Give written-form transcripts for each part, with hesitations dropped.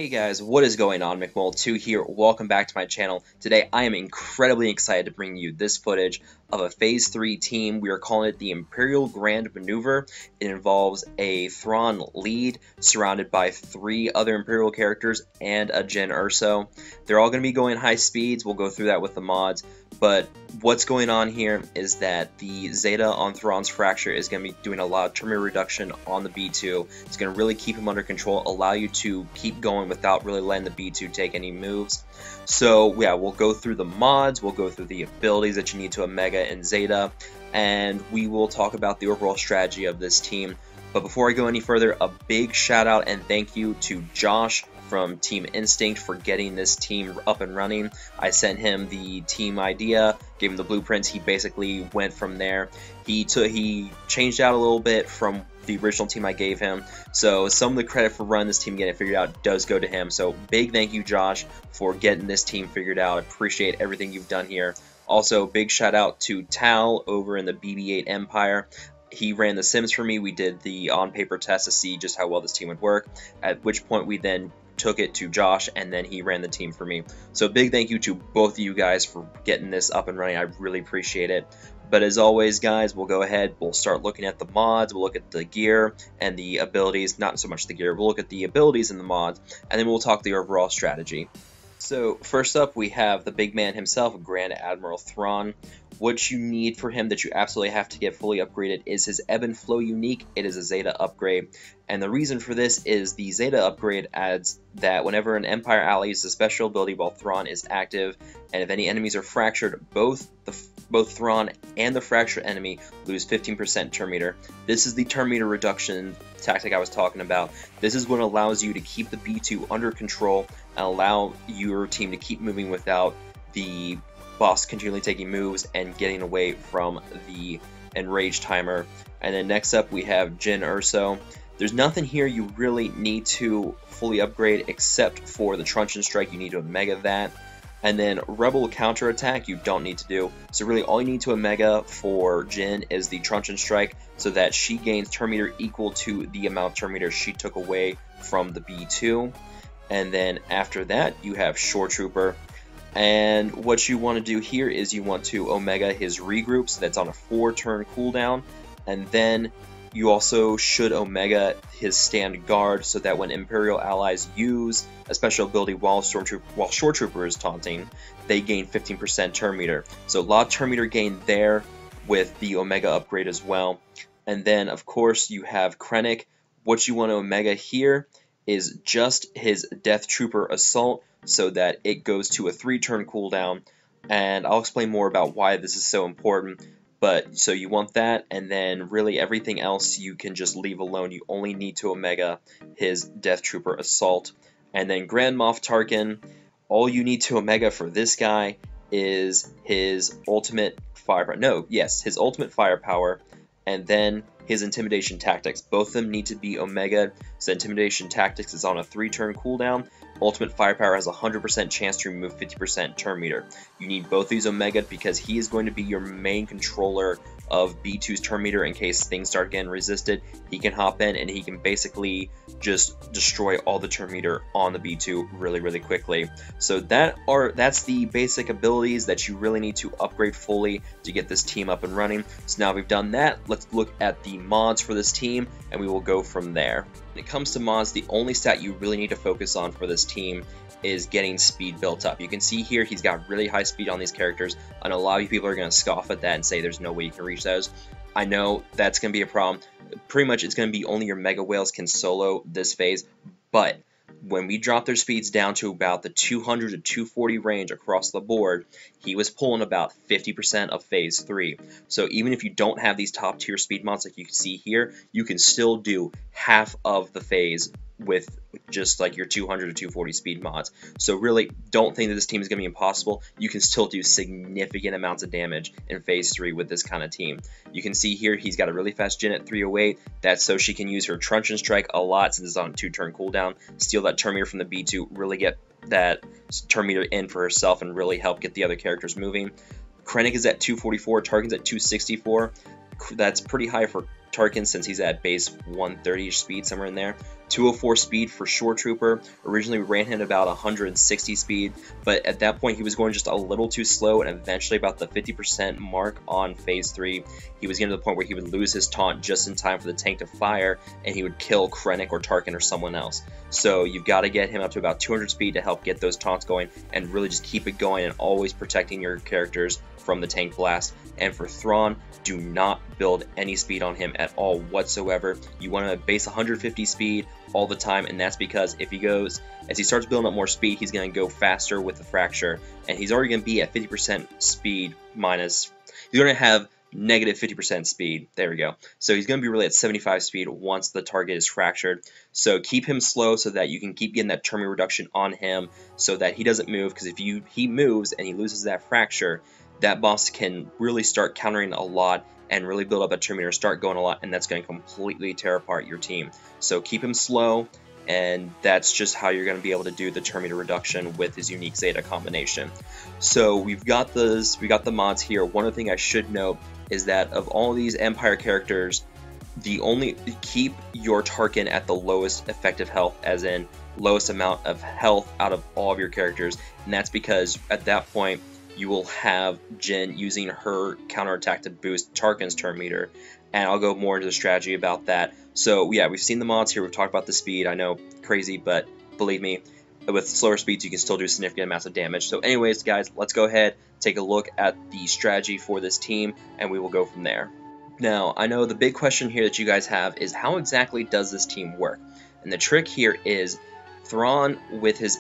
Hey guys, what is going on? McMole2 here. Welcome back to my channel. Today I am incredibly excited to bring you this footage of a Phase 3 team. We are calling it the Imperial Grand Maneuver. It involves a Thrawn lead surrounded by 3 other Imperial characters and a Jyn Erso. They're all going to be going high speeds. We'll go through that with the mods. But what's going on here is that the Zeta on Thrawn's Fracture is going to be doing a lot of turn reduction on the B2. It's going to really keep him under control, allow you to keep going without really letting the B2 take any moves. So yeah, we'll go through the mods, we'll go through the abilities that you need to Omega and Zeta, and we will talk about the overall strategy of this team. But before I go any further, a big shout out and thank you to Josh from Team Instinct for getting this team up and running. I sent him the team idea, gave him the blueprints. He basically went from there. He changed out a little bit from the original team I gave him, so some of the credit for running this team, getting it figured out, does go to him. So big thank you, Josh, for getting this team figured out. I appreciate everything you've done here. Also, big shout out to Tal over in the BB-8 Empire. He ran the sims for me. We did the on-paper test to see just how well this team would work, at which point we then took it to Josh, and then he ran the team for me. So big thank you to both of you guys for getting this up and running. I really appreciate it. But as always, guys, we'll go ahead, we'll start looking at the mods, we'll look at the gear and the abilities, not so much the gear, we'll look at the abilities and the mods, and then we'll talk the overall strategy. So first up, we have the big man himself, Grand Admiral Thrawn. What you need for him that you absolutely have to get fully upgraded is his Ebb and Flow unique. It is a Zeta upgrade, and the reason for this is the Zeta upgrade adds that whenever an Empire ally uses a special ability while Thrawn is active, and if any enemies are fractured, both Thrawn and the fractured enemy lose 15% turn meter. This is the turn meter reduction tactic I was talking about. This is what allows you to keep the B2 under control and allow your team to keep moving without the boss continually taking moves and getting away from the enraged timer. And then next up we have Jyn Erso. There's nothing here you really need to fully upgrade except for the Truncheon Strike. You need to Omega that. And then Rebel Counterattack you don't need to do. So really all you need to Omega for Jyn is the Truncheon Strike so that she gains turn meter equal to the amount of turn meter she took away from the B2. And then after that you have Shore Trooper. And what you want to do here is you want to Omega his regroup, so that's on a 4-turn cooldown. And then you also should Omega his stand guard so that when Imperial allies use a special ability while Shore Trooper is taunting, they gain 15% turn meter. So a lot of turn meter gain there with the Omega upgrade as well. And then of course you have Krennic. What you want to Omega here is just his Death Trooper Assault so that it goes to a 3-turn cooldown, and I'll explain more about why this is so important. But so you want that, and then really everything else you can just leave alone. You only need to Omega his Death Trooper Assault. And then Grand Moff Tarkin, all you need to Omega for this guy is his ultimate firepower. His ultimate firepower, and then his Intimidation Tactics. Both of them need to be Omega. So Intimidation Tactics is on a 3-turn cooldown. Ultimate Firepower has a 100% chance to remove 50% turn meter. You need both these Omega because he is going to be your main controller of B2's turn meter in case things start getting resisted. He can hop in and he can basically just destroy all the turn meter on the B2 really quickly. So that's the basic abilities that you really need to upgrade fully to get this team up and running. So now we've done that, let's look at the mods for this team and we will go from there. When it comes to mods, the only stat you really need to focus on for this team is getting speed built up. You can see here he's got really high speed on these characters, and a lot of you people are going to scoff at that and say there's no way you can reach those. I know that's going to be a problem. Pretty much it's going to be only your Mega Whales can solo this phase, but when we drop their speeds down to about the 200 to 240 range across the board, he was pulling about 50% of Phase 3. So even if you don't have these top tier speed mods like you can see here, you can still do half of the phase with just like your 200 to 240 speed mods. So really don't think that this team is going to be impossible. You can still do significant amounts of damage in Phase 3 with this kind of team. You can see here he's got a really fast Jyn at 308. That's so she can use her Truncheon Strike a lot since it's on a 2-turn cooldown. Steal that turn meter from the B2, really get that turn meter in for herself and really help get the other characters moving. Krennic is at 244, Tarkin's at 264. That's pretty high for Tarkin since he's at base 130-ish speed, somewhere in there. 204 speed for Shore Trooper. Originally we ran him at about 160 speed, but at that point he was going just a little too slow, and eventually about the 50% mark on Phase 3, he was getting to the point where he would lose his taunt just in time for the tank to fire, and he would kill Krennic or Tarkin or someone else. So you've got to get him up to about 200 speed to help get those taunts going, and really just keep it going and always protecting your characters from the tank blast. And for Thrawn, do not build any speed on him at all whatsoever. You want to base 150 speed all the time, and that's because if he goes, as he starts building up more speed, he's going to go faster with the fracture, and he's already going to be at 50% speed minus, he's going to have negative 50% speed. There we go. So he's going to be really at 75 speed once the target is fractured. So keep him slow so that you can keep getting that turn reduction on him so that he doesn't move, because if he moves and he loses that fracture, that boss can really start countering a lot and really build up a turn meter, start going a lot, and that's going to completely tear apart your team. So keep him slow, and that's just how you're going to be able to do the turn meter reduction with his unique Zeta combination. So we've got the mods here. One other thing I should note is that of all these Empire characters, keep your Tarkin at the lowest effective health, as in lowest amount of health out of all of your characters, and that's because at that point you will have Jyn using her counterattack to boost Tarkin's turn meter, and I'll go more into the strategy about that. So yeah, we've seen the mods here, we've talked about the speed. I know, crazy, but believe me, with slower speeds you can still do significant amounts of damage. So anyways guys, let's go ahead, take a look at the strategy for this team, and we will go from there. Now, I know the big question here that you guys have is how exactly does this team work? And the trick here is Thrawn, with his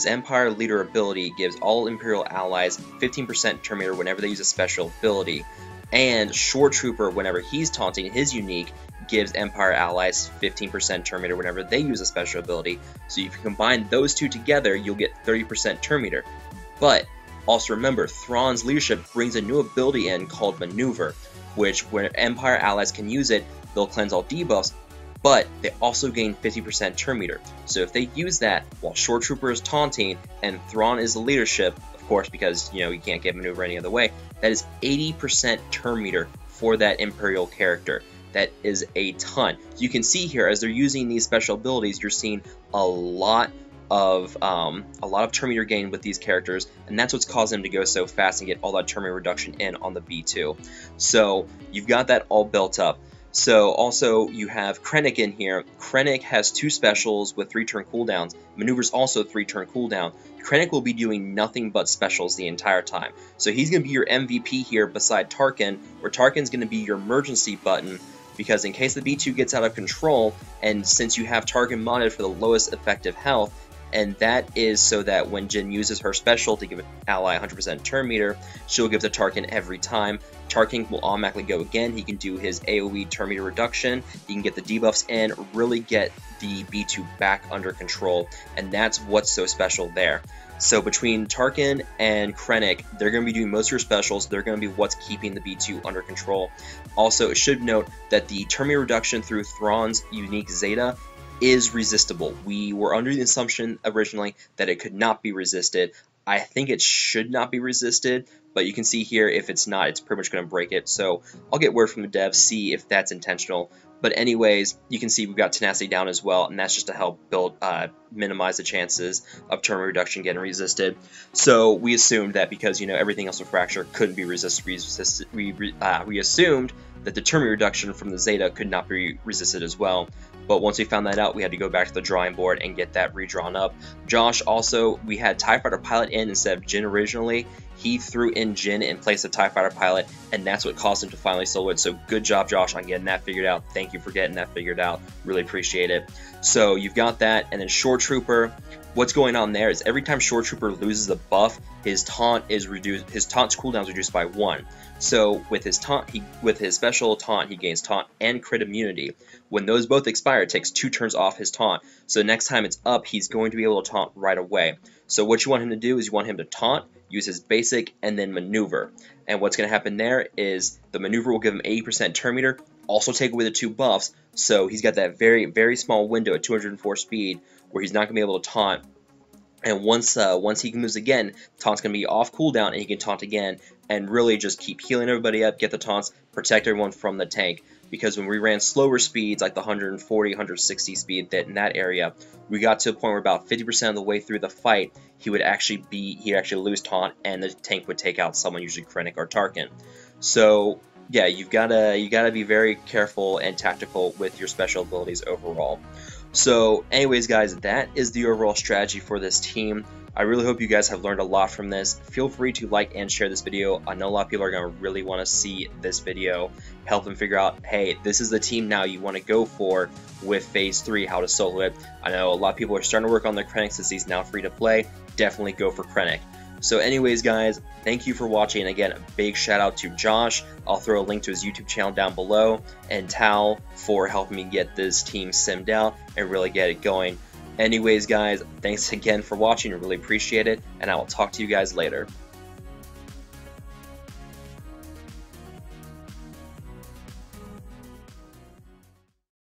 Empire Leader ability, gives all Imperial allies 15% turn meter whenever they use a special ability, and Shore Trooper, whenever he's taunting, his unique, gives Empire allies 15% turn meter whenever they use a special ability. So if you combine those two together, you'll get 30% turn meter. But also remember, Thrawn's leadership brings a new ability in called Maneuver, which when Empire allies can use it, they'll cleanse all debuffs, but they also gain 50% turn meter. So if they use that while Shore Trooper is taunting and Thrawn is the leadership, of course, because you can't get Maneuver any other way, that is 80% turn meter for that Imperial character. That is a ton. So you can see here, as they're using these special abilities, you're seeing a lot of turn meter gain with these characters, and that's what's causing them to go so fast and get all that turn meter reduction in on the B2. So you've got that all built up. So also you have Krennic in here. Krennic has 2 specials with 3 turn cooldowns. Maneuver's also 3 turn cooldown. Krennic will be doing nothing but specials the entire time. So he's going to be your MVP here beside Tarkin, where Tarkin's going to be your emergency button, because in case the B2 gets out of control, and since you have Tarkin modded for the lowest effective health, and that is so that when Jyn uses her special to give an ally 100% turn meter, she'll give to Tarkin every time. Tarkin will automatically go again. He can do his AoE turn meter reduction. He can get the debuffs in, really get the B2 back under control, and that's what's so special there. So between Tarkin and Krennic, they're going to be doing most of your specials. They're going to be what's keeping the B2 under control. Also, it should note that the turn meter reduction through Thrawn's unique Zeta is resistible. We were under the assumption originally that it could not be resisted. I think it should not be resisted, but you can see here if it's not, it's pretty much going to break it. So I'll get word from the devs, see if that's intentional. But anyways, you can see we've got tenacity down as well, and that's just to help minimize the chances of turn reduction getting resisted. So we assumed that because everything else with fracture couldn't be resisted, we assumed that the turn reduction from the Zeta could not be resisted as well. But once we found that out, we had to go back to the drawing board and get that redrawn up. Josh also, we had TIE Fighter Pilot in instead of Jyn originally. He threw in Jyn in place of TIE Fighter Pilot, and that's what caused him to finally solo it. So good job, Josh, on getting that figured out. Thank you for getting that figured out. Really appreciate it. So you've got that, and then Shore Trooper. What's going on there is every time Shore Trooper loses a buff, his taunt is reduced. His taunt's cooldown is reduced by 1. So with his special taunt, he gains taunt and crit immunity. When those both expire, it takes 2 turns off his taunt. So next time it's up, he's going to be able to taunt right away. So what you want him to do is you want him to taunt, use his basic, and then maneuver. And what's going to happen there is the maneuver will give him 80% turn meter, also take away the 2 buffs. So he's got that very, very small window at 204 speed where he's not going to be able to taunt. And once he moves again, taunt's going to be off cooldown, and he can taunt again and really just keep healing everybody up, get the taunts, protect everyone from the tank. because when we ran slower speeds like the 140, 160 speed that in that area, we got to a point where about 50% of the way through the fight, he'd actually lose taunt and the tank would take out someone, usually Krennic or Tarkin. So yeah, you gotta be very careful and tactical with your special abilities overall. So anyways guys, that is the overall strategy for this team. I really hope you guys have learned a lot from this. Feel free to like and share this video. I know a lot of people are going to really want to see this video, help them figure out, hey, this is the team now you want to go for with Phase 3, how to solo it. I know a lot of people are starting to work on their Krennic since he's now free to play. Definitely go for Krennic. So anyways guys, thank you for watching. Again, a big shout out to Josh. I'll throw a link to his YouTube channel down below, and Tal for helping me get this team simmed out and really get it going. Anyways guys, thanks again for watching, I really appreciate it, and I will talk to you guys later.